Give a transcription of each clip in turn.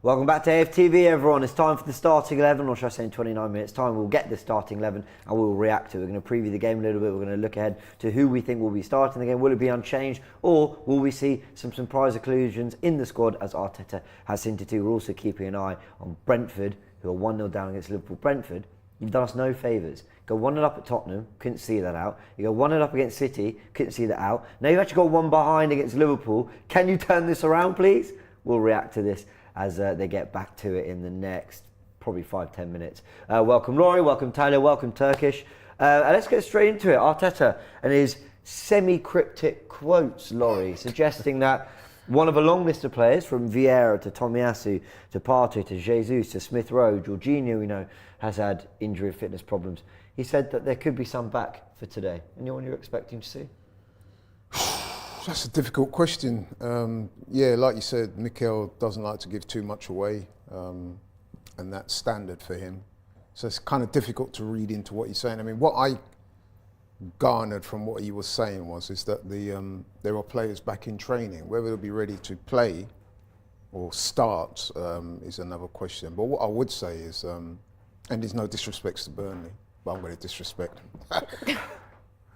Welcome back to AFTV, everyone. It's time for the starting 11, or should I say in 29 minutes time, we'll get the starting 11 and we'll react to it. We're going to preview the game a little bit. We're going to look ahead to who we think will be starting the game. Will it be unchanged, or will we see some surprise inclusions in the squad, as Arteta has hinted to? We're also keeping an eye on Brentford, who are 1-0 down against Liverpool. Brentford, you've done us no favours. Go 1-0 up at Tottenham, couldn't see that out. You go 1-0 up against City, couldn't see that out. Now you've actually got one behind against Liverpool. Can you turn this around, please? We'll react to this as they get back to it in the next probably 5-10 minutes. Welcome Laurie, welcome Tyler, welcome Turkish. Let's get straight into it. Arteta and his semi-cryptic quotes, Laurie, suggesting that one of a long list of players, from Vieira to Tomiyasu to Partey to Jesus to Smith Rowe, Jorginho, we know, has had injury and fitness problems. He said that there could be some back for today. Anyone you're expecting to see? That's a difficult question. Yeah, like you said, Mikel doesn't like to give too much away, and that's standard for him. So it's kind of difficult to read into what he's saying. I mean, what I garnered from what he was saying is that there are players back in training. Whether they'll be ready to play or start is another question. But what I would say is, and there's no disrespect to Burnley, but I'm going to disrespect him.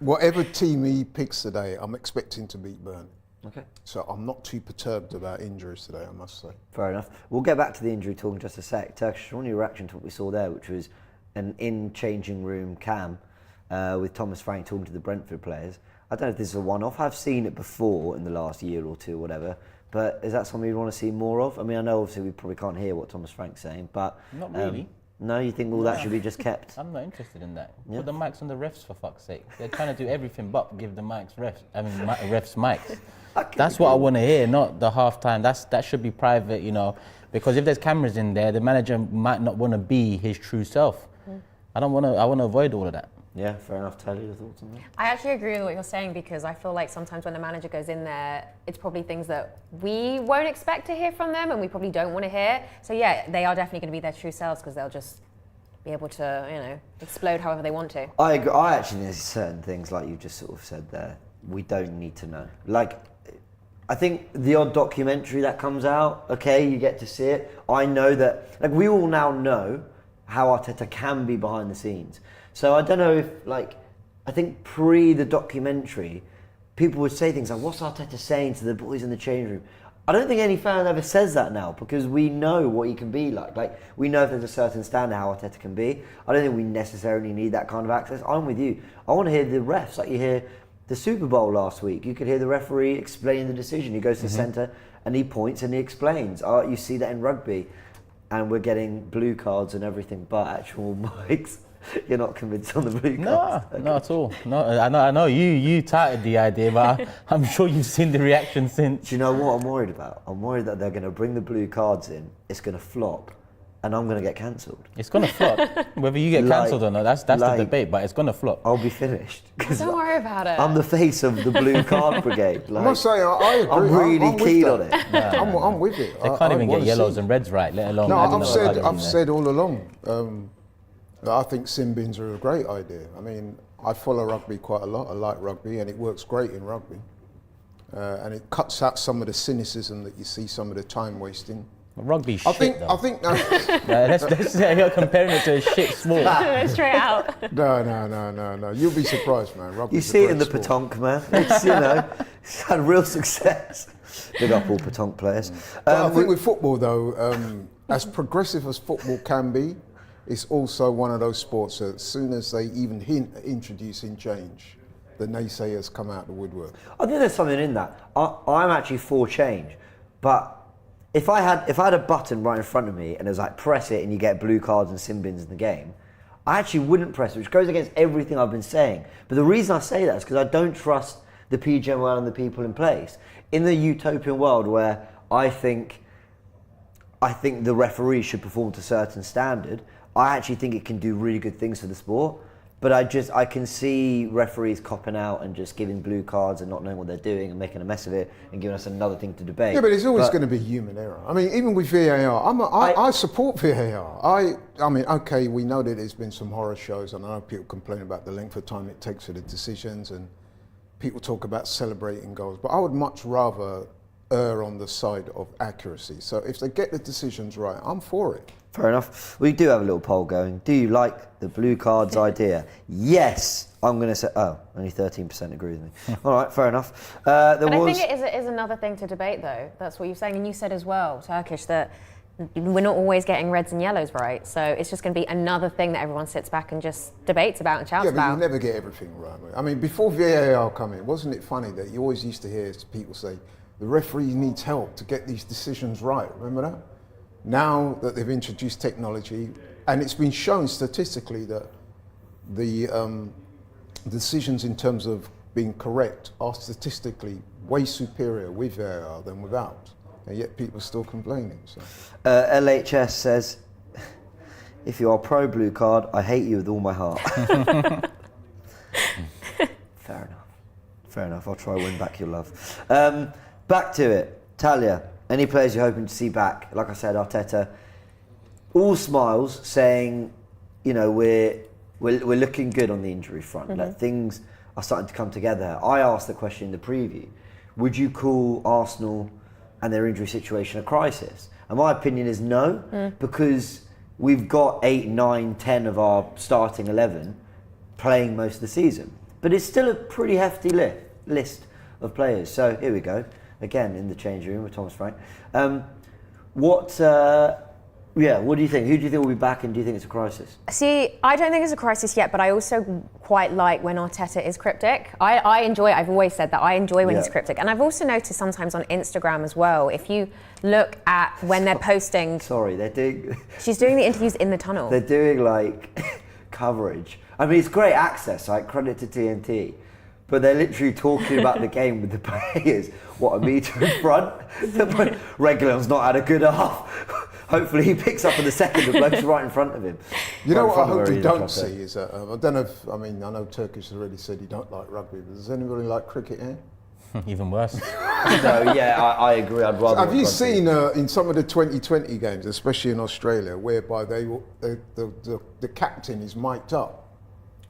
Whatever team he picks today, I'm expecting to beat Burnley. Okay. So I'm not too perturbed about injuries today, I must say. Fair enough. We'll get back to the injury talk in just a sec. Turkish, I want your reaction to what we saw there, which was an in-changing room cam with Thomas Frank talking to the Brentford players. I don't know if this is a one-off. I've seen it before in the last year or two or whatever, but is that something you'd want to see more of? I mean, I know obviously we probably can't hear what Thomas Frank's saying, but... Not really. No, you think all that should be just kept? I'm not interested in that. Yeah. Put the mics on the refs, for fuck's sake. They're trying to do everything but give the refs mics. That's what I want to hear, not the half-time. That should be private, you know, because if there's cameras in there, the manager might not want to be his true self. I want to avoid all of that. Yeah, fair enough. Tell your thoughts on that. I actually agree with what you're saying, because I feel like sometimes when the manager goes in there, it's probably things that we won't expect to hear from them and we probably don't want to hear. So yeah, they are definitely going to be their true selves, because they'll just be able to, you know, explode however they want to. I agree. I actually think there's certain things, like you just sort of said there, we don't need to know. Like, I think the odd documentary that comes out, okay, you get to see it. I know that, like, we all now know how Arteta can be behind the scenes. So I don't know if, like, I think pre the documentary, people would say things like, what's Arteta saying to the boys in the change room? I don't think any fan ever says that now, because we know what he can be like. Like, we know if there's a certain standard how Arteta can be. I don't think we necessarily need that kind of access. I'm with you. I want to hear the refs, like you hear the Super Bowl last week. You could hear the referee explain the decision. He goes to the centre and he points and he explains. You see that in rugby, and we're getting blue cards and everything but actual mics. You're not convinced on the blue cards? No, not at all. No, I know you touted the idea, but I'm sure you've seen the reaction since. Do you know what I'm worried about? I'm worried that they're going to bring the blue cards in, it's going to flop, and I'm going to get cancelled. It's going to flop. Whether you get cancelled or not, that's the debate, but it's going to flop. I'll be finished. Don't worry about it. I'm the face of the blue card brigade. Like, I must say, I agree. I'm really keen on it. I'm with it. They can't even get yellows and reds right, let alone... No, I've said all along, that I think sin bins are a great idea. I mean, I follow rugby quite a lot. I like rugby, and it works great in rugby. And it cuts out some of the cynicism that you see, some of the time wasting. Rugby's shit, I think let's say you're comparing it to a shit sport. Straight out. No. You'll be surprised, man. Rugby's you see it in the Pétanque, man. It's, you know, it's had real success. Big up all Pétanque players. I think with football, though, as progressive as football can be, it's also one of those sports that as soon as they even hint at introducing change, the naysayers come out the woodwork. I think there's something in that. I'm actually for change, but if I had a button right in front of me and it was like press it and you get blue cards and sin bins in the game, I actually wouldn't press it, which goes against everything I've been saying. But the reason I say that is because I don't trust the PGMOL and the people in place. In the utopian world where I think the referee should perform to a certain standard, I actually think it can do really good things for the sport, but I can see referees copping out and just giving blue cards and not knowing what they're doing and making a mess of it and giving us another thing to debate. Yeah, but there's always going to be human error. I mean, even with VAR, I support VAR. I mean, okay, we know that there's been some horror shows, and I know people complain about the length of time it takes for the decisions, and people talk about celebrating goals, but I would much rather err on the side of accuracy. So if they get the decisions right, I'm for it. Fair enough. We do have a little poll going. Do you like the blue cards idea? Yes. I'm going to say, only 13% agree with me. All right, fair enough. I think it is another thing to debate, though. That's what you're saying. And you said as well, Turkish, that we're not always getting reds and yellows right. So it's just going to be another thing that everyone sits back and just debates about and shouts about. Yeah, but you never get everything right. I mean, before VAR come in, wasn't it funny that you always used to hear people say, the referee needs help to get these decisions right? Remember that? Now that they've introduced technology, and it's been shown statistically that the decisions in terms of being correct are statistically way superior with VAR than without. And yet people are still complaining. So. LHS says, if you are pro blue card, I hate you with all my heart. Fair enough. Fair enough. I'll try to win back your love. Back to it. Talia, any players you're hoping to see back? Like I said, Arteta, all smiles, saying, you know, we're looking good on the injury front. Mm-hmm. Like, things are starting to come together. I asked the question in the preview, would you call Arsenal and their injury situation a crisis? And my opinion is no, because we've got 8, 9, 10 of our starting 11 playing most of the season. But it's still a pretty hefty list of players. So here we go, again in the changing room with Thomas Frank. What do you think? Who do you think will be back, and do you think it's a crisis? See, I don't think it's a crisis yet, but I also quite like when Arteta is cryptic. I enjoy it. I've always said that. I enjoy when he's cryptic. And I've also noticed sometimes on Instagram as well, if you look at when they're posting... Sorry, they're doing... She's doing the interviews in the tunnel. They're doing, like, coverage. I mean, it's great access, like, credit to TNT. But they're literally talking about the game with the players, a metre in front? Reguilón's not had a good half. Hopefully he picks up in the second, the bloke's right in front of him. You know what I hope we don't see is that, I don't know if, I know Turkish has already said he don't like rugby, but does anybody like cricket here? Even worse. No, yeah, I agree. I'd rather. Have you seen in some of the 2020 games, especially in Australia, whereby the captain is mic'd up?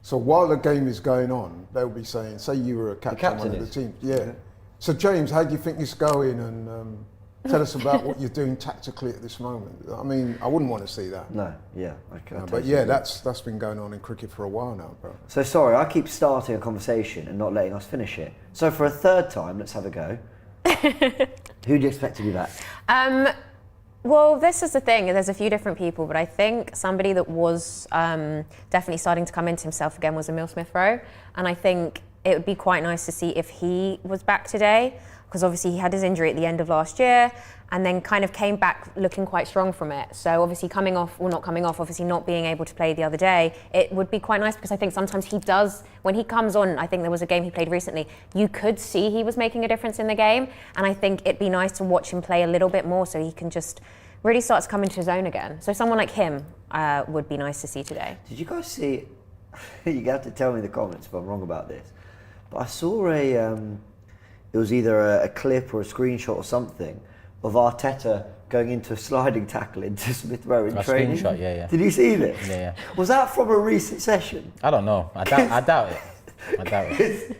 So while the game is going on, they'll be saying, say you were a captain of one of the teams. Yeah. So James, how do you think it's going? And tell us about what you're doing tactically at this moment. I mean, I wouldn't want to see that. No, yeah. Okay, but yeah, that's been going on in cricket for a while now, bro. So sorry, I keep starting a conversation and not letting us finish it. So for a third time, let's have a go. Who do you expect to be back? Well, this is the thing. There's a few different people, but I think somebody that was definitely starting to come into himself again was Emile Smith-Rowe. And I think it would be quite nice to see if he was back today, because obviously he had his injury at the end of last year and then kind of came back looking quite strong from it. So obviously obviously not being able to play the other day, it would be quite nice, because I think sometimes he does, when he comes on, I think there was a game he played recently, you could see he was making a difference in the game. And I think it'd be nice to watch him play a little bit more so he can just really start to come into his own again. So someone like him would be nice to see today. Did you guys see, you have to tell me in the comments if I'm wrong about this, but I saw it was either a clip or a screenshot or something of Arteta going into a sliding tackle into Smith-Rowe in training. Screenshot, yeah. Did you see this? Yeah. Was that from a recent session? I don't know. I doubt it.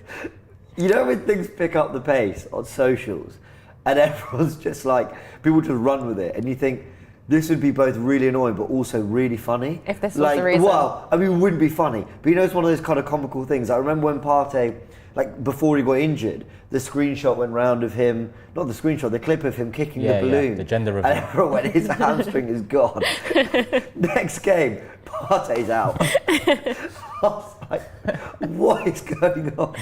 You know when things pick up the pace on socials and everyone's just like, people just run with it, and you think, this would be both really annoying but also really funny. If this was the reason. Well, I mean, it wouldn't be funny, but you know, it's one of those kind of comical things. I remember when Partey, like before he got injured, the screenshot went round of him, not the screenshot, the clip of him kicking the balloon. Yeah, the gender reveal. And everyone went, his hamstring is gone. Next game, Partey's out. I was like, what is going on?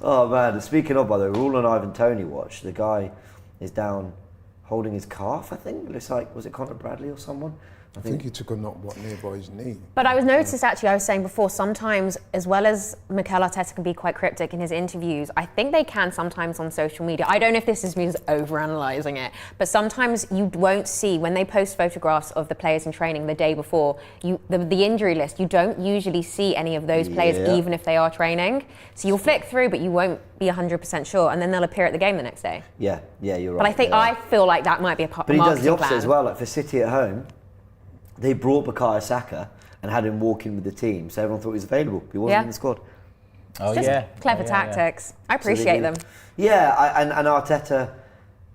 Oh man, speaking of, by the way, we're all on Ivan Toney watch. The guy is down holding his calf, I think. It looks like, was it Conor Bradley or someone? I think he took a knock nearby his knee. But I was noticed, actually, I was saying before, sometimes, as well as Mikel Arteta can be quite cryptic in his interviews, I think they can sometimes on social media. I don't know if this is me just overanalyzing it, but sometimes you won't see, when they post photographs of the players in training the day before, the injury list, you don't usually see any of those players, even if they are training. So you'll flick through, but you won't be 100% sure, and then they'll appear at the game the next day. Yeah, you're right. But I think, I feel like that might be a part of the marketing plan. But he does the opposite plan as well, like for City at home, they brought Bukayo Saka and had him walk in with the team, so everyone thought he was available. He wasn't in the squad. Clever tactics. I appreciate them. Yeah, and Arteta,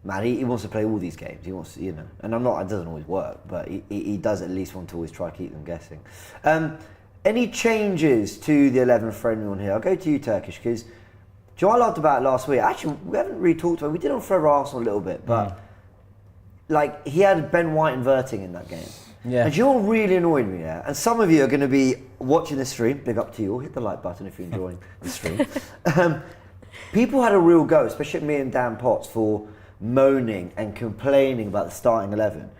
man, he wants to play all these games. He wants to, you know, and it doesn't always work, but he does at least want to always try to keep them guessing. Any changes to the 11 for anyone here? I'll go to you, Turkish, because do you know what I loved about it last week? Actually, we haven't really talked about it. We did on Forever Arsenal a little bit, but like he had Ben White inverting in that game. Yeah. And do you know what really annoyed me there? And some of you are going to be watching the stream. Big up to you all. Hit the like button if you're enjoying the stream. People had a real go, especially me and Dan Potts, for moaning and complaining about the starting 11.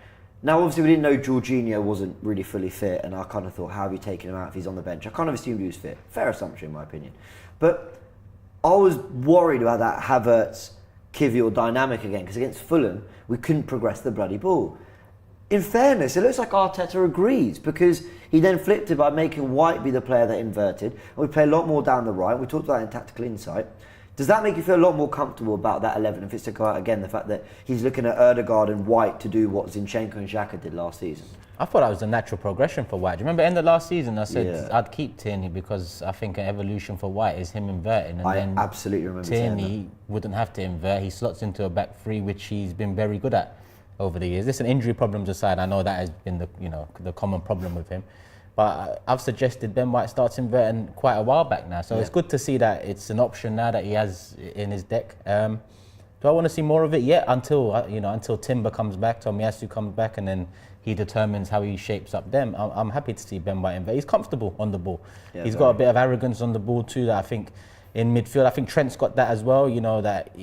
Now, obviously, we didn't know Jorginho wasn't really fully fit, and I kind of thought, how have you taken him out if he's on the bench? I kind of assumed he was fit. Fair assumption, in my opinion. But I was worried about that Havertz, Kivior dynamic again, because against Fulham, we couldn't progress the bloody ball. In fairness, it looks like Arteta agrees, because he then flipped it by making White be the player that inverted, and we play a lot more down the right. We talked about it in Tactical Insight. Does that make you feel a lot more comfortable about that 11 if it's to go out again, the fact that he's looking at Ødegaard and White to do what Zinchenko and Xhaka did last season? I thought that was a natural progression for White. Do you remember end of last season I said I'd keep Tierney because I think an evolution for White is him inverting, and then absolutely remember saying Tierney wouldn't have to invert. He slots into a back three, which he's been very good at over the years. Listen, injury problems aside, I know that has been the common problem with him. But I've suggested Ben White starts inverting quite a while back now. So it's good to see that it's an option now that he has in his deck. Do I want to see more of it yet? Until Timber comes back, Tomiyasu comes back, and then he determines how he shapes up them. I'm happy to see Ben White invert. He's comfortable on the ball. Yeah, he's got a bit of arrogance on the ball too that I think in midfield. I think Trent's got that as well, you know, that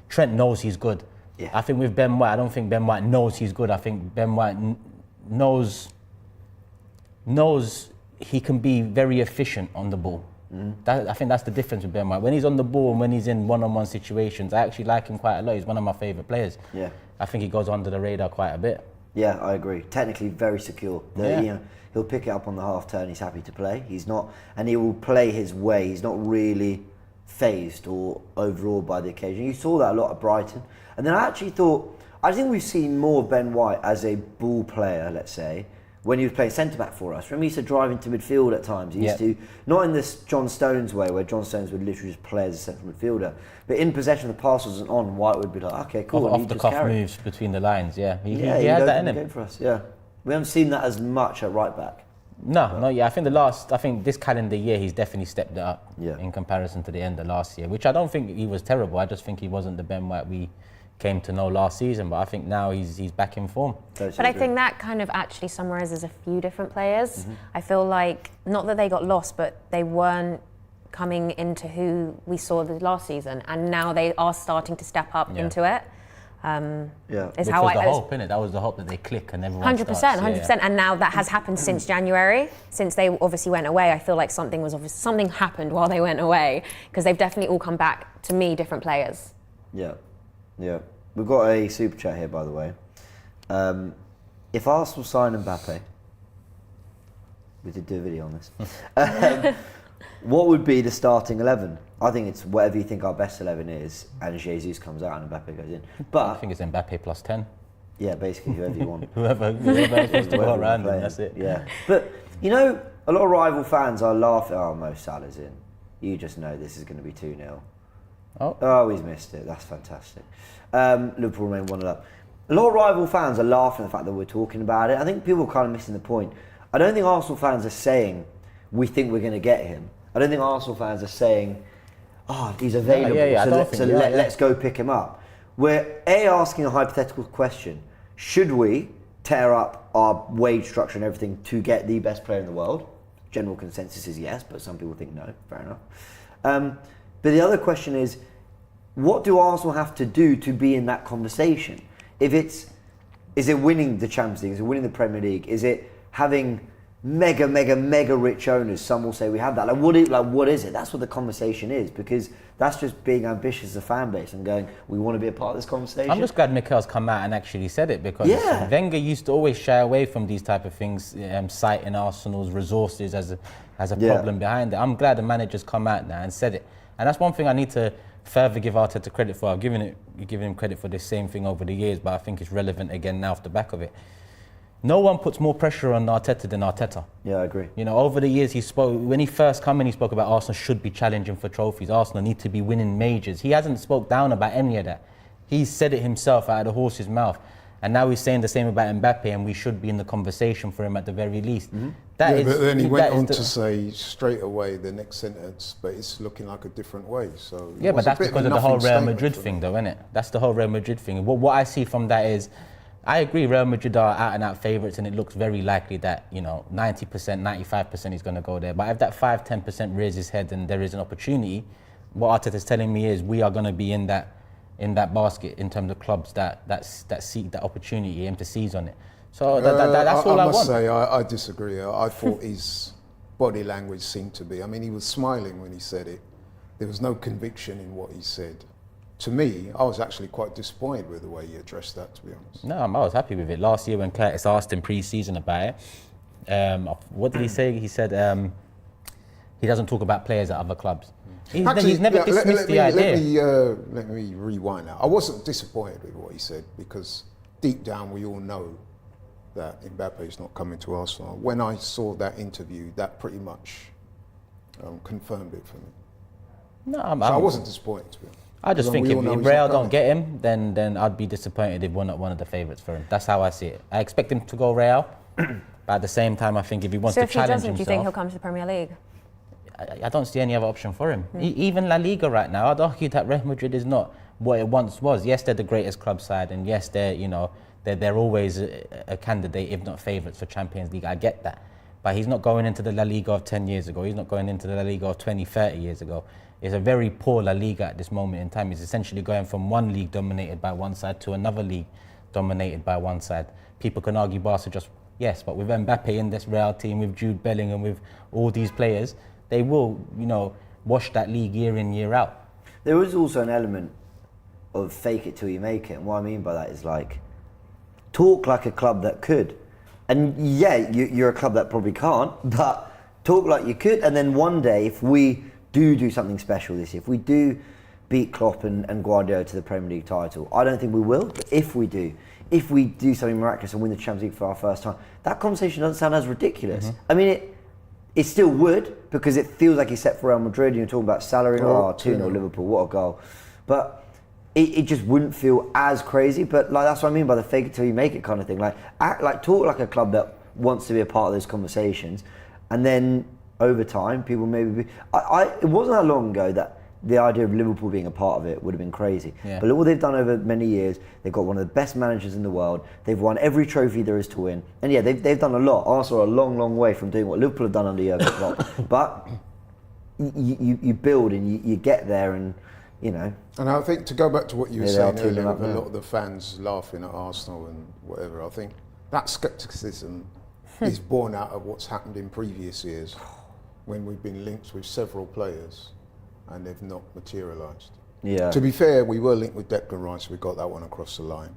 Trent knows he's good. Yeah. I think with Ben White, I don't think Ben White knows he's good. I think Ben White knows he can be very efficient on the ball. I think that's the difference with Ben White. When he's on the ball and when he's in one-on-one situations, I actually like him quite a lot. He's one of my favourite players. Yeah. I think he goes under the radar quite a bit. Yeah, I agree. Technically very secure. You know, he'll pick it up on the half turn, he's happy to play. He's not, and he will play his way. He's not really phased or overawed by the occasion. You saw that a lot at Brighton. And then I think we've seen more of Ben White as a ball player, let's say, when he was playing centre-back for us. Remember, he used to drive into midfield at times. He used to, not in this John Stones way, where John Stones would literally just play as a central midfielder, but in possession, the pass wasn't on, White would be like, okay, cool. Off the cuff moves between the lines, he had that in him. For us, we haven't seen that as much at right-back. No, not yet. I think this calendar year, he's definitely stepped it up in comparison to the end of last year, which I don't think he was terrible. I just think he wasn't the Ben White we came to know last season, but I think now he's back in form. But I think that kind of actually summarises a few different players. I feel like, not that they got lost, but they weren't coming into who we saw the last season, and now they are starting to step up into it. Which was the hope, innit? That was the hope that they click and everyone 100%, and now that has happened since January. Since they obviously went away, I feel like something happened while they went away, because they've definitely all come back, to me, different players. Yeah, we've got a super chat here, by the way. If Arsenal sign Mbappe, we did do a video on this. What would be the starting 11? I think it's whatever you think our best 11 is, and Jesus comes out and Mbappe goes in. But I think it's Mbappe plus 10. Yeah, basically whoever you want. whoever else wants to go around him, that's it. Yeah, but you know, a lot of rival fans are laughing. Oh, Mo Salah's in. You just know this is going to be 2-0. Oh, he's missed it. That's fantastic. Liverpool remain 1-0. A lot of rival fans are laughing at the fact that we're talking about it. I think people are kind of missing the point. I don't think Arsenal fans are saying we think we're going to get him. I don't think Arsenal fans are saying, he's available, let's go pick him up. We're asking a hypothetical question. Should we tear up our wage structure and everything to get the best player in the world? General consensus is yes, but some people think no. Fair enough. But the other question is, what do Arsenal have to do to be in that conversation? Is it winning the Champions League? Is it winning the Premier League? Is it having mega rich owners? Some will say we have that. What is it? That's what the conversation is, because that's just being ambitious as a fan base and going, we want to be a part of this conversation. I'm just glad Mikel's come out and actually said it, because Wenger used to always shy away from these type of things, citing Arsenal's resources as a problem behind it. I'm glad the manager's come out now and said it. And that's one thing I need to further give Arteta credit for. I've given him credit for this same thing over the years, but I think it's relevant again now off the back of it. No one puts more pressure on Arteta than Arteta. Yeah, I agree. You know, over the years when he first came in, he spoke about Arsenal should be challenging for trophies. Arsenal need to be winning majors. He hasn't spoke down about any of that. He's said it himself out of the horse's mouth. And now he's saying the same about Mbappe, and we should be in the conversation for him at the very least. That is, but then he that went is on the- to say straight away the next sentence, but it's looking like a different way. So it Yeah, but was a that's bit because a of the whole nothing Real statement Madrid for me. thing, though, isn't it? That's the whole Real Madrid thing. What I see from that is, I agree, Real Madrid are out-and-out favourites, and it looks very likely that, 90%, 95% he's going to go there. But if that 5-10% rears his head and there is an opportunity, what Arteta's telling me is we are going to be in that basket in terms of clubs that seek that opportunity and to seize on it. So that's all I must want. say, I disagree. I thought his body language seemed to be. I mean, he was smiling when he said it. There was no conviction in what he said. To me, I was actually quite disappointed with the way he addressed that, to be honest. No, I was happy with it. Last year when Curtis asked him pre-season about it, what did he say? He said he doesn't talk about players at other clubs. He's never dismissed the idea. Let me rewind that. I wasn't disappointed with what he said because deep down we all know that Mbappe is not coming to Arsenal. When I saw that interview, that pretty much confirmed it for me. No, I wasn't disappointed, to be honest. I just think We if all know he's Real not don't coming. get him, then I'd be disappointed if we're not one of the favourites for him. That's how I see it. I expect him to go Real, but at the same time, I think if he wants So to if he challenge doesn't, do you think he'll himself, come to the Premier League? I don't see any other option for him. Even La Liga right now, I'd argue that Real Madrid is not what it once was. Yes, they're the greatest club side, and yes, they're always a candidate, if not favourites for Champions League. I get that. But he's not going into the La Liga of 10 years ago. He's not going into the La Liga of 20, 30 years ago. It's a very poor La Liga at this moment in time. He's essentially going from one league dominated by one side to another league dominated by one side. People can argue Barca just, yes, but with Mbappe in this Real team, with Jude Bellingham, with all these players, they will, wash that league year in, year out. There is also an element of fake it till you make it. And what I mean by that is talk like a club that could. And yeah, you're a club that probably can't, but talk like you could. And then one day, if we do something special this year, if we do beat Klopp and Guardiola to the Premier League title, I don't think we will, but if we do something miraculous and win the Champions League for our first time, that conversation doesn't sound as ridiculous. I mean, it still would, because it feels like he's set for Real Madrid and you're talking about salary, 2-0 Liverpool, what a goal. But it just wouldn't feel as crazy, but that's what I mean by the fake it till you make it kind of thing. Talk like a club that wants to be a part of those conversations, and then over time, people maybe it wasn't that long ago that the idea of Liverpool being a part of it would have been crazy. Yeah. But look what they've done over many years. They've got one of the best managers in the world. They've won every trophy there is to win. And yeah, they've done a lot. Arsenal are a long, long way from doing what Liverpool have done under Jurgen Klopp. But you build and you get there, and And I think to go back to what you were Yeah, they are saying earlier, 2-0 up with a now. lot of the fans laughing at Arsenal and whatever, I think that scepticism is born out of what's happened in previous years when we've been linked with several players and they've not materialised. yeah. To be fair, we were linked with Declan Rice, we got that one across the line.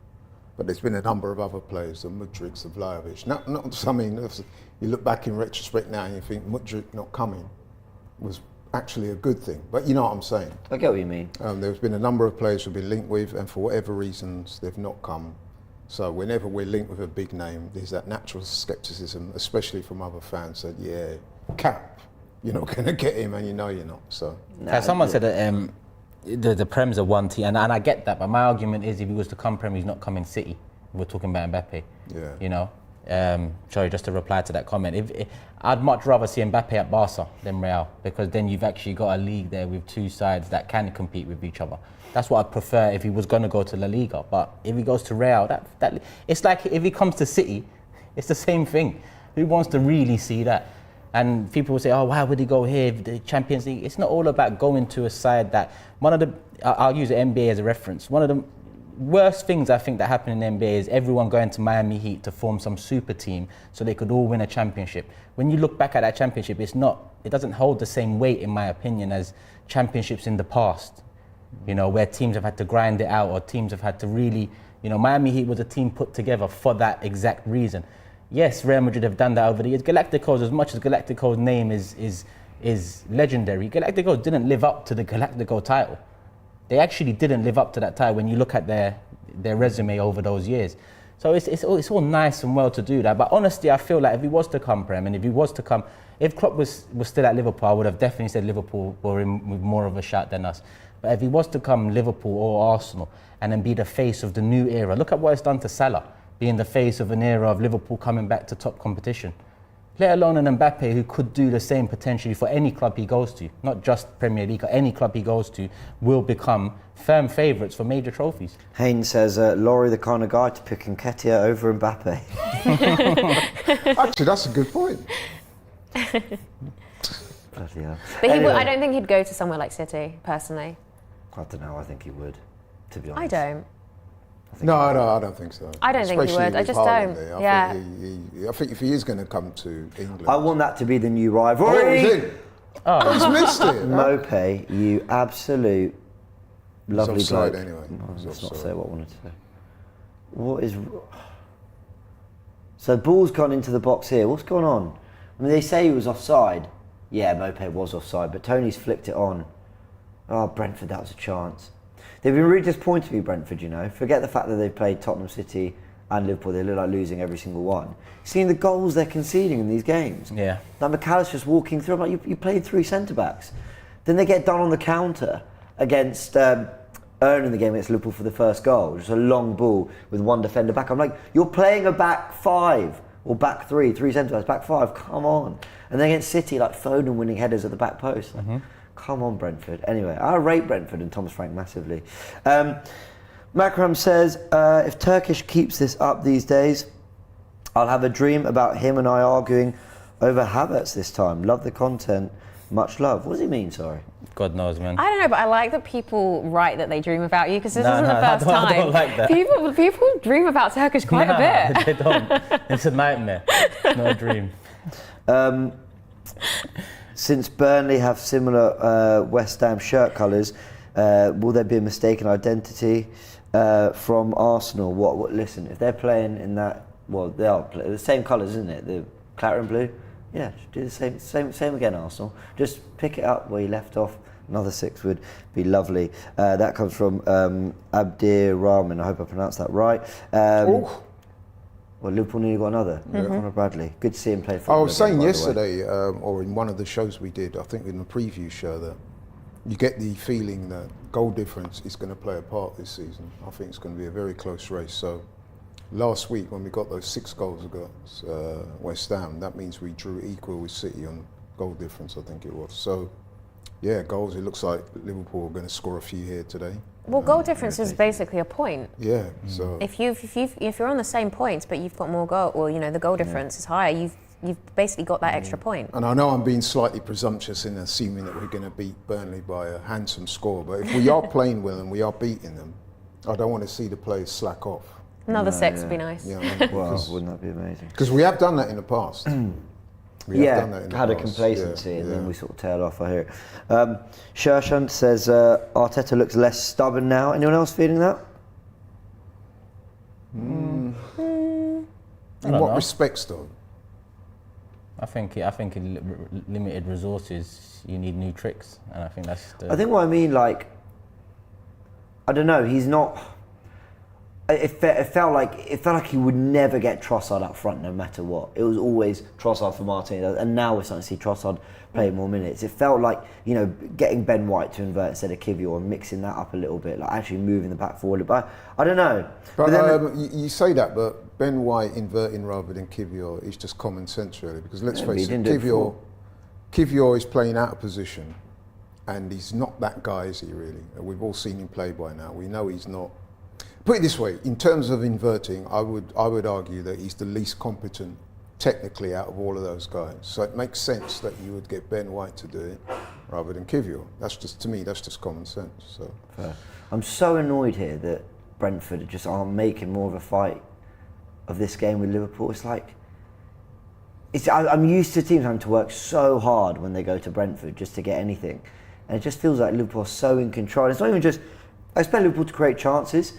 But there's been a number of other players, the Mudryks, the Vlahovic. You look back in retrospect now and you think Mudryk not coming was actually a good thing. But you know what I'm saying. I get what you mean. There's been a number of players we've been linked with, and for whatever reasons, they've not come. So whenever we're linked with a big name, there's that natural scepticism, especially from other fans, that Cap, you're not going to get him, and you know you're not. So Someone said that the Prem's are one team, and I get that, but my argument is if he was to come Prem, he's not coming City. We're talking about Mbappe. Yeah. Sorry, just to reply to that comment. I'd much rather see Mbappe at Barca than Real, because then you've actually got a league there with two sides that can compete with each other. That's what I'd prefer if he was going to go to La Liga. But if he goes to Real, that it's like if he comes to City, it's the same thing. Who wants to really see that? And people will say, oh, why would he go here, the Champions League? It's not all about going to a side that, I'll use the NBA as a reference. One of the worst things I think that happened in the NBA is everyone going to Miami Heat to form some super team so they could all win a championship. When you look back at that championship, it doesn't hold the same weight, in my opinion, as championships in the past, where teams have had to grind it out, or teams have had to really, Miami Heat was a team put together for that exact reason. Yes, Real Madrid have done that over the years. Galacticos, as much as Galacticos' name is legendary, Galacticos didn't live up to the Galactico title. They actually didn't live up to that title when you look at their resume over those years. So it's all nice and well to do that. But honestly, I feel like if he was to come, Prem, and if Klopp was still at Liverpool, I would have definitely said Liverpool were in with more of a shot than us. But if he was to come Liverpool or Arsenal and then be the face of the new era, look at what it's done to Salah, being the face of an era of Liverpool coming back to top competition. Let alone an Mbappe who could do the same potentially for any club he goes to, not just Premier League, any club he goes to will become firm favourites for major trophies. Haynes says, Laurie the kind of guy to pick Nketiah over Mbappe. Actually, that's a good point. Bloody hell. But Anyway, I don't think he'd go to somewhere like City, personally. I don't know, I think he would, to be I honest. don't. No, I don't think so. I don't think he Especially would. I with just Haaland don't. there. Yeah. I think if he is going to come to England, I want that to be the new Oh, rivalry. he's in. Oh, he's missed it. Mope, you absolute lovely He's offside bloke. anyway. No, He's let's not offside. say what I wanted to say. What is... So ball's gone into the box here. What's going on? I mean, they say he was offside. Yeah, Mope was offside, but Tony's flicked it on. Oh, Brentford, that was a chance. They've been really disappointed with Brentford, you know. Forget the fact that they've played Tottenham City and Liverpool. They look like losing every single one. Seeing the goals they're conceding in these games. Yeah. Like McAllister's walking through. I'm like, you played 3 centre-backs. Then they get done on the counter against earning the game against Liverpool for the first goal. Just a long ball with one defender back. I'm like, you're playing a back 5 or back 3 centre-backs, back 5, come on. And then against City, like Foden winning headers at the back post. Like, come on, Brentford. Anyway, I rate Brentford and Thomas Frank massively. Makram says, if Turkish keeps this up these days, I'll have a dream about him and I arguing over Havertz this time. Love the content. Much love. What does he mean, sorry? God knows, man. I don't know, but I like that people write that they dream about you, because this No, isn't the no, first time. I don't like that. People dream about Turkish quite a bit. They don't. It's a nightmare. It's not a dream. Since Burnley have similar West Ham shirt colours, will there be a mistaken identity from Arsenal? What? Listen, if they're playing in that, well, they are the same colours, isn't it? The claret and blue. Yeah, do the same again, Arsenal. Just pick it up where you left off. Another 6 would be lovely. That comes from Abdir Rahman. I hope I pronounced that right. Well, Liverpool nearly got another. Conor Bradley. Good to see him play football. I was saying again, by the way. yesterday, or in one of the shows we did, I think in the preview show, that you get the feeling that goal difference is going to play a part this season. I think it's going to be a very close race. So last week when we got those 6 goals against West Ham, that means we drew equal with City on goal difference, I think it was. So yeah, goals, it looks like Liverpool are going to score a few here today. Well, goal difference is basically a point. Yeah, so If you're on the same points, but you've got more goal, or the goal difference is higher, you've basically got that extra point. and I know I'm being slightly presumptuous in assuming that we're going to beat Burnley by a handsome score, but if we are playing well and we are beating them, I don't want to see the players slack off. Another 6 would be nice. You Well, wouldn't that be amazing? because we have done that in the past. We have done that in the had a past. complacency Yeah, and yeah. then we sort of tail off, I hear. Shershant says, Arteta looks less stubborn now. Anyone else feeling that? In don't what know. respects, though? I think in limited resources, you need new tricks, and I think that's the. I think what I mean, like, I don't know, he's not... It felt like he would never get Trossard up front no matter what. It was always Trossard for Martinez, and now we're starting to see Trossard play more minutes. It felt like, getting Ben White to invert instead of Kivior and mixing that up a little bit, like actually moving the back forward. But I don't know. But then you say that, but Ben White inverting rather than Kivior is just common sense, really. Because let's Yeah, but he face it, didn't do it Kivior is playing out of position, and he's not that guy, is he? Really? We've all seen him play by now. We know he's not. Put it this way: in terms of inverting, I would argue that he's the least competent technically out of all of those guys. So it makes sense that you would get Ben White to do it rather than Kivior. That's just, to me, that's just common sense. So. Fair. I'm so annoyed here that Brentford just aren't making more of a fight of this game with Liverpool. It's like, I'm used to teams having to work so hard when they go to Brentford just to get anything. And it just feels like Liverpool are so in control. It's not even just, I expect Liverpool to create chances,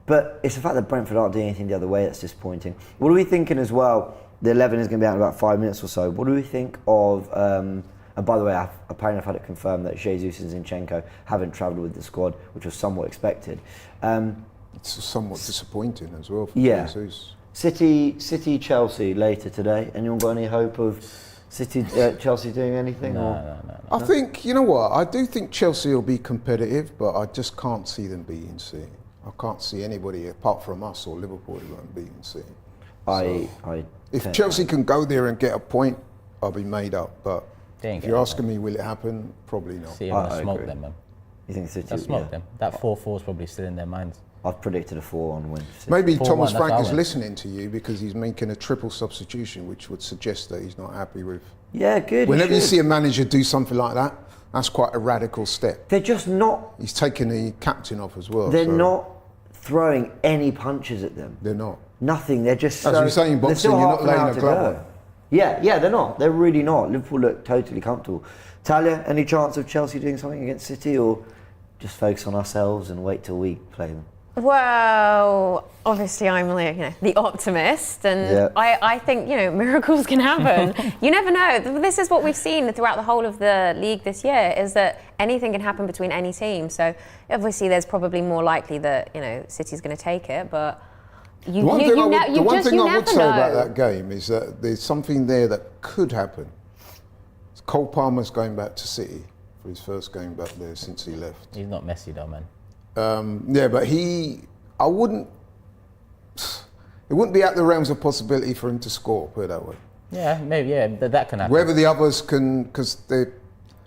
but it's the fact that Brentford aren't doing anything the other way that's disappointing. What are we thinking as well? The 11 is going to be out in about 5 minutes or so. What do we think of, and by the way, apparently I've had it confirmed that Jesus and Zinchenko haven't travelled with the squad, which was somewhat expected. It's somewhat disappointing as well for Yeah. Jesus. City, Chelsea later today. Anyone got any hope of City, Chelsea doing anything? No. I think, you know what, I do think Chelsea will be competitive, but I just can't see them beating City. I can't see anybody apart from us or Liverpool who won't beat City. If Chelsea can go there and get a point, I'll be made up. But if you're asking me, will it happen? Probably not. City are going to smoke them, man. You think City? They'll smoke them. That 4-4 is probably still in their minds. I've predicted a 4-1 win. Maybe 4-1, Thomas that's Frank our is win. listening to you because he's making a triple substitution, which would suggest that he's not happy with. Yeah, good. Whenever you see a manager do something like that, that's quite a radical step. They're just not. He's taking the captain off as well. They're so not throwing any punches at them. They're not. Nothing. They're just. As we say in there's boxing, still you're half not an laying hour a to glove go. on. Yeah, they're not. They're really not. Liverpool look totally comfortable. Talia, any chance of Chelsea doing something against City, or just focus on ourselves and wait till we play them? Well, obviously I'm the optimist, and I think miracles can happen. You never know. This is what we've seen throughout the whole of the league this year, is that anything can happen between any team. So obviously there's probably more likely that City's going to take it, but The one thing I would say know. about that game is that there's something there that could happen. Cole Palmer's going back to City for his first game back there since he left. He's not Messi though, man. Yeah, but it wouldn't be out the realms of possibility for him to score, put it that way. Yeah, maybe, that can happen. Whether the others can, because I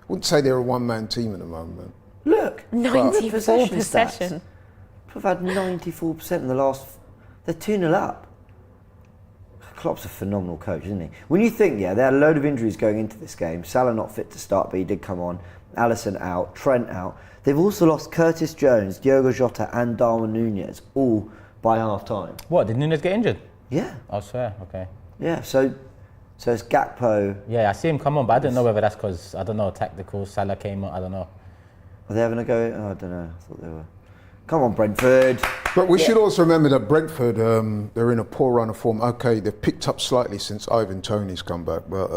wouldn't say they're a one-man team at the moment. Look, 94 possession. possession. We've had 94% in the last. They're 2-0 up. Klopp's a phenomenal coach, isn't he? When you think, they had a load of injuries going into this game. Salah not fit to start, but he did come on. Alisson out, Trent out. They've also lost Curtis Jones, Diogo Jota, and Darwin Núñez, all by half time. What, did Núñez get injured? Yeah. I swear, okay. Yeah, so it's Gakpo. Yeah, I see him come on, but I don't know whether that's because, I don't know, tactical, Salah came on, I don't know. Are they having a go? Oh, I don't know. I thought they were. Come on, Brentford. But we should also remember that Brentford, they're in a poor run of form. Okay, they've picked up slightly since Ivan Toney's come back, but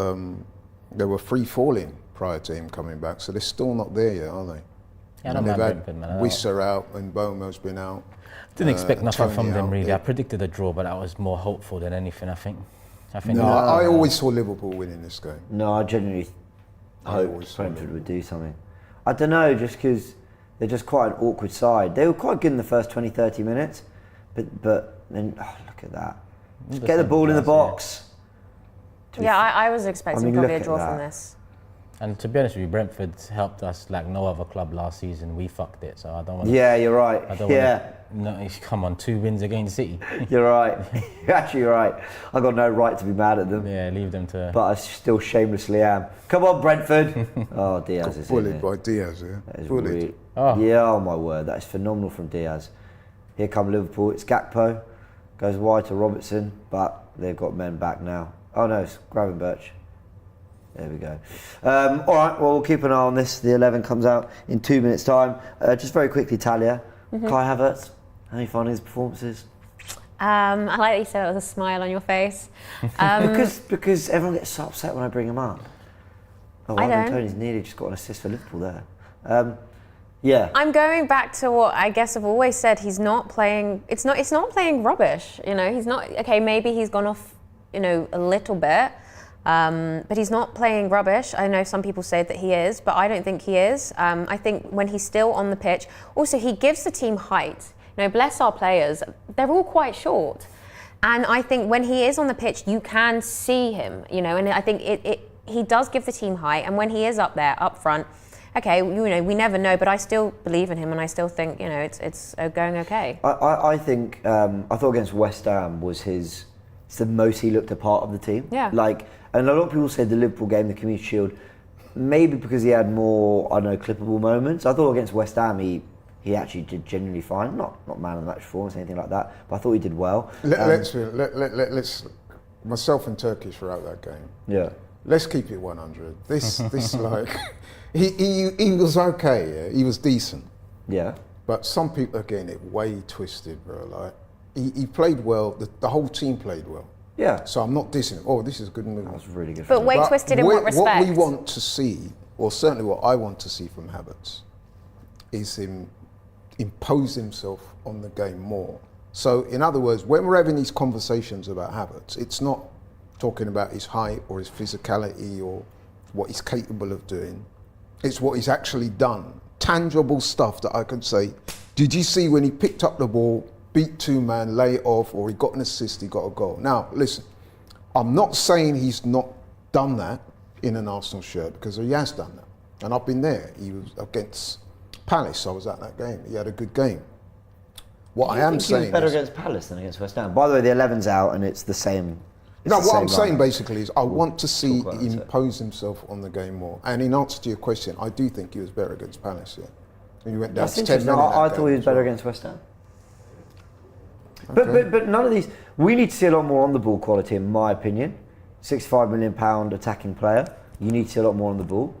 they were free falling prior to him coming back, so they're still not there yet, are they? Yeah, And they've they've had had Wissa out and Bomo's been out. Didn't expect nothing Toney from them out, really. yeah. I predicted a draw, but that was more hopeful than anything, I think. No, I always saw Liverpool winning this game. No, I genuinely always hoped saw Brentford Liverpool. would do something. I don't know, just because they're just quite an awkward side. They were quite good in the first 20, 30 minutes, but then, look at that. Just get the ball in the box. I was expecting probably a look at draw from that. this. And to be honest with you, Brentford helped us like no other club last season. We fucked it, so I don't want. Yeah, you're right. I don't want. No, come on, 2 wins against City. You're right. You're actually right. I've got no right to be mad at them. Yeah, leave them to. But I still shamelessly am. Come on, Brentford. Oh, Diaz is in Bullied it. by Diaz, yeah. That is Bullied. really, Oh. Yeah, oh my word, that is phenomenal from Diaz. Here come Liverpool. It's Gakpo, goes wide to Robertson, but they've got men back now. Oh no, it's Gravenberch. There we go. All right, well, we'll keep an eye on this. The 11 comes out in 2 minutes' time. Just very quickly, Talia, Kai Havertz, how you finding his performances? I like that you said it with a smile on your face. Because everyone gets so upset when I bring him up. Oh, I Ivan don't. Toney's nearly just got an assist for Liverpool there. Yeah. I'm going back to what I guess I've always said. He's not playing. It's not playing rubbish. He's not. Okay, maybe he's gone off. A little bit. But he's not playing rubbish. I know some people say that he is, but I don't think he is. I think when he's still on the pitch, also he gives the team height. Bless our players, they're all quite short. And I think when he is on the pitch, you can see him, and I think he does give the team height. And when he is up there, up front, okay, we never know, but I still believe in him, and I still think, it's going okay. I think, I thought against West Ham was it's the most he looked a part of the team. Yeah. And a lot of people said the Liverpool game, the Community Shield, maybe because he had more, clippable moments. I thought against West Ham, he actually did genuinely fine. Not man of the match performance, anything like that, but I thought he did well. Let's myself and Turkish were out that game. Yeah. Let's keep it 100. This he was okay. Yeah? He was decent. Yeah. But some people are getting it way twisted, bro. He played well. The whole team played well. Yeah. So I'm not dissing. Oh, this is good movement. That was really good. But way twisted in what respect? What we want to see, or certainly what I want to see from Havertz, is him impose himself on the game more. So in other words, when we're having these conversations about Havertz, it's not talking about his height or his physicality or what he's capable of doing. It's what he's actually done. Tangible stuff that I can say, did you see when he picked up the ball, beat two man, lay it off, or he got an assist, he got a goal? Now, listen, I'm not saying he's not done that in an Arsenal shirt, because he has done that. And I've been there. He was against Palace. I was at that game. He had a good game. What I am saying he was better is, against Palace than against West Ham. By the way, the 11's out and it's the same. no, what I'm saying basically is I want to see about him that. impose himself on the game more. And in answer to your question, I do think he was better against Palace, yeah. And he went down That's to 10 interesting. men in that I game thought he was as better well. against West Ham. Okay. But none of these. We need to see a lot more on the ball quality, in my opinion. £65 million attacking player. You need to see a lot more on the ball.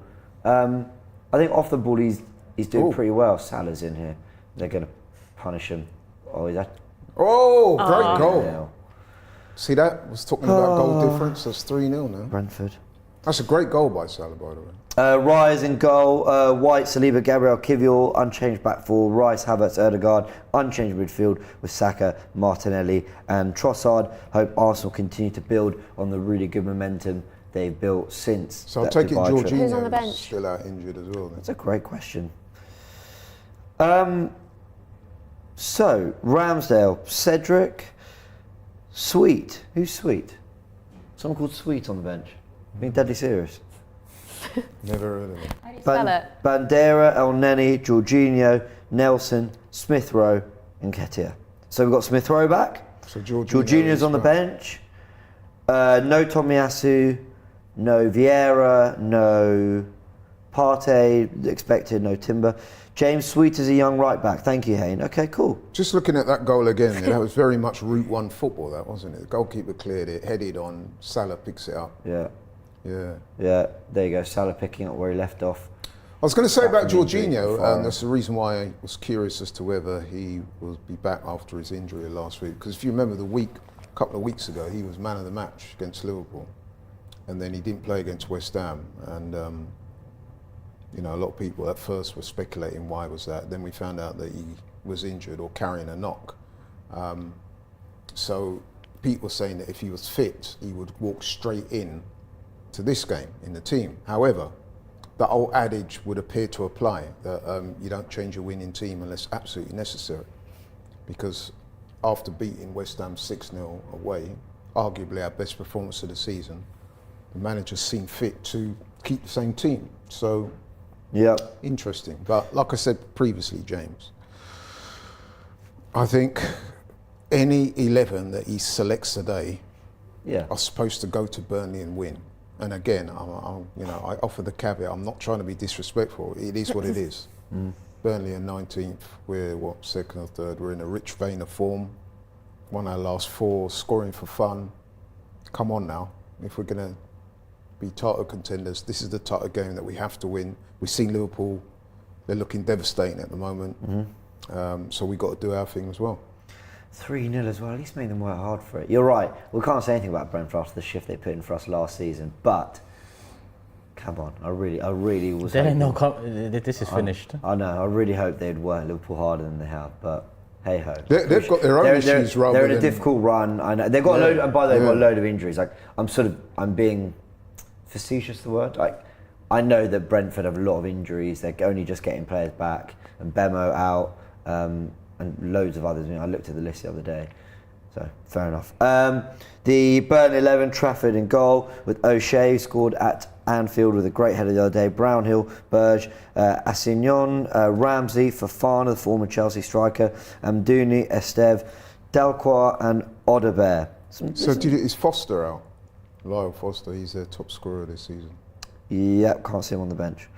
I think off the ball he's doing Ooh. pretty well. Salah's in here. They're going to punish him. Oh, is that? Oh, great goal. Yeah. See that? I was talking about goal difference. That's 3-0 now. Brentford. That's a great goal by Salah, by the way. Rice in goal. White, Saliba, Gabriel, Kivior, unchanged back four. Rice, Havertz, Ødegaard, unchanged midfield with Saka, Martinelli and Trossard. Hope Arsenal continue to build on the really good momentum they've built since. So I'll that take it Dubai trip. Who's on the Jorginho bench? is still out injured as well. Then. That's a great question. So, Ramsdale, Cedric, Sweet. Who's Sweet? Someone called Sweet on the bench. Being deadly serious. Never heard of him. How do you spell it? Bandera, El Neni, Jorginho, Nelson, Smith Rowe, and Nketiah. So we've got Smith Rowe back. So Jorginho Jorginho's is on the back. bench. No Tomiyasu, no Vieira, no Partey, expected, no Timber. James Sweet is a young right back. Thank you, Hayne. Okay, cool. Just looking at that goal again, that was very much Route 1 football, that wasn't it? The goalkeeper cleared it, headed on, Salah picks it up. Yeah, Yeah. yeah. There you go. Salah picking up where he left off. I was going to say about from injury Jorginho, before. and that's the reason why I was curious as to whether he will be back after his injury last week. Because if you remember a couple of weeks ago, he was man of the match against Liverpool. And then he didn't play against West Ham. And, you know, a lot of people at first were speculating why was that. Then we found out that he was injured or carrying a knock. So Pete was saying that if he was fit, he would walk straight in to this game in the team. However, that old adage would appear to apply, that you don't change a winning team unless absolutely necessary. Because after beating West Ham 6-0 away, arguably our best performance of the season, the manager seemed fit to keep the same team. So, Yeah. interesting. But like I said previously, James, I think any 11 that he selects today Yeah. are supposed to go to Burnley and win. And again, I offer the caveat. I'm not trying to be disrespectful. It is what it is. Burnley are 19th. We're second or third. We're in a rich vein of form. Won our last 4, scoring for fun. Come on now. If we're going to be title contenders, this is the type of game that we have to win. We've seen Liverpool. They're looking devastating at the moment. So we've got to do our thing as well. 3-0 as well. At least make them work hard for it. You're right. We can't say anything about Brentford after the shift they put in for us last season. But come on, I really was. There ain't hoping- no. This is finished. I know. I really hope they'd work Liverpool harder than they have. But hey ho. They've got their own issues rather They're in a than- difficult run. I know they've got a load. And by the way, they've got a Yeah. load of injuries. Like I'm being facetious. The word. Like I know that Brentford have a lot of injuries. They're only just getting players back, and Bemo out. And loads of others. I mean, I looked at the list the other day, so fair enough. The Burnley 11, Trafford in goal with O'Shea, scored at Anfield with a great header the other day. Brownhill, Burge, Assignon, Ramsey, Fofana, the former Chelsea striker, Amdouni, Esteve, Dalquois and Odobert. So is Foster out? Lyle Foster, he's their top scorer this season. Yep, can't see him on the bench.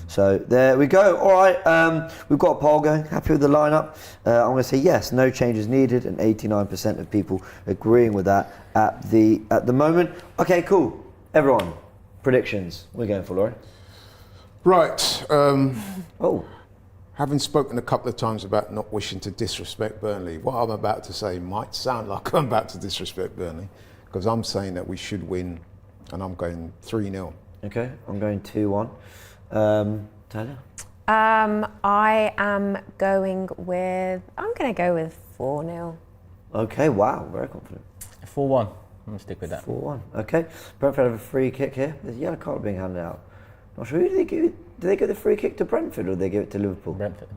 So there we go. All right, we've got a poll going. Happy with the lineup? I'm going to say yes. No changes needed, and 89% of people agreeing with that at the moment. Okay, cool. Everyone, predictions. We're going for Laurie. Right. Oh, Having spoken a couple of times about not wishing to disrespect Burnley, what I'm about to say might sound like I'm about to disrespect Burnley, because I'm saying that we should win, and I'm going 3-0. okay. I'm going 2-1. Taylor. I am going with. I'm going to go with 4-0. Okay. Wow. Very confident. 4-1. I'm gonna stick with that. 4-1. Okay. Brentford have a free kick here. There's a yellow card being handed out. Not sure. Who do they give? Do they give the free kick to Brentford or do they give it to Liverpool? Brentford.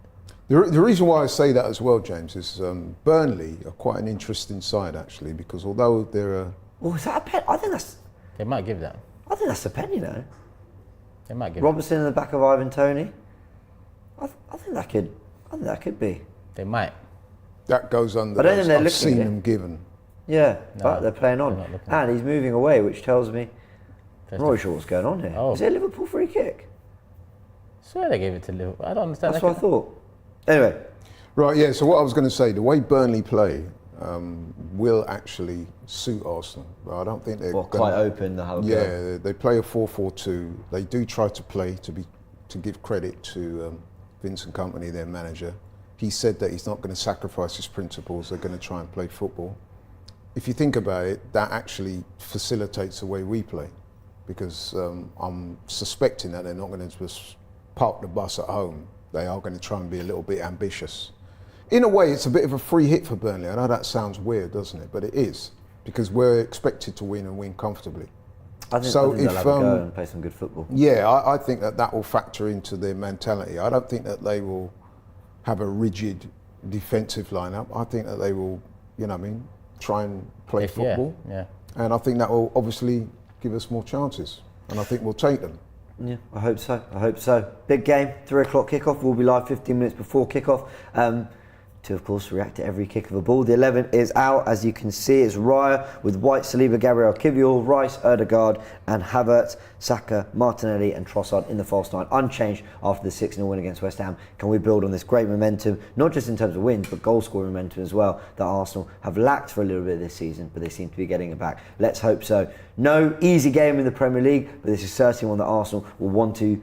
The reason why I say that as well, James, is Burnley are quite an interesting side actually, because although they're a... Oh, is that a pen? I think that's. They might give that. I think that's a pen. You know. They might give Robertson in the back of Ivan Toney. I think that could. I think that could be. it. They might. That goes under. I don't think they're I've looking seen at it. them given. Yeah, No, but they're playing on, they're not looking. and he's moving away, which tells me. I'm First not really sure what's going on here. Oh. Is it a Liverpool free kick? I swear they gave it to Liverpool. I don't understand. That's what I thought. Anyway, Right, yeah, so what I was going to say, the way Burnley play will actually suit Arsenal. I don't think they're quite open. The whole game. Yeah, they play a 4-4-2. They do try to play, to give credit to Vincent Kompany, their manager. He said that he's not going to sacrifice his principles. They're going to try and play football. If you think about it, that actually facilitates the way we play, because I'm suspecting that they're not going to just park the bus at home. They are going to try and be a little bit ambitious. In a way, it's a bit of a free hit for Burnley. I know that sounds weird, doesn't it? But it is, because we're expected to win and win comfortably. I think they'll have a go and play some good football. Yeah, I think that will factor into their mentality. I don't think that they will have a rigid defensive lineup. I think that they will, you know what I mean, try and play football. Yeah. And I think that will obviously give us more chances. And I think we'll take them. Yeah, I hope so. I hope so. Big game, 3 o'clock kickoff. We'll be live 15 minutes before kickoff. To, of course, react to every kick of a ball. The 11 is out. As you can see, it's Raya with White, Saliba, Gabriel, Kivior, Rice, Ødegaard and Havertz, Saka, Martinelli and Trossard in the false nine. Unchanged after the 6-0 win against West Ham. Can we build on this great momentum, not just in terms of wins, but goal-scoring momentum as well, that Arsenal have lacked for a little bit this season, but they seem to be getting it back. Let's hope so. No easy game in the Premier League, but this is certainly one that Arsenal will want to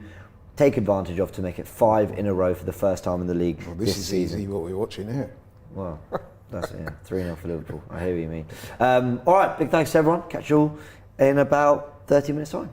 take advantage of to make it 5 in a row for the first time in the league Well, this is season. easy what we're watching here. Well, that's it, 3-0 for Liverpool. I hear what you mean. All right, big thanks to everyone. Catch you all in about 30 minutes time.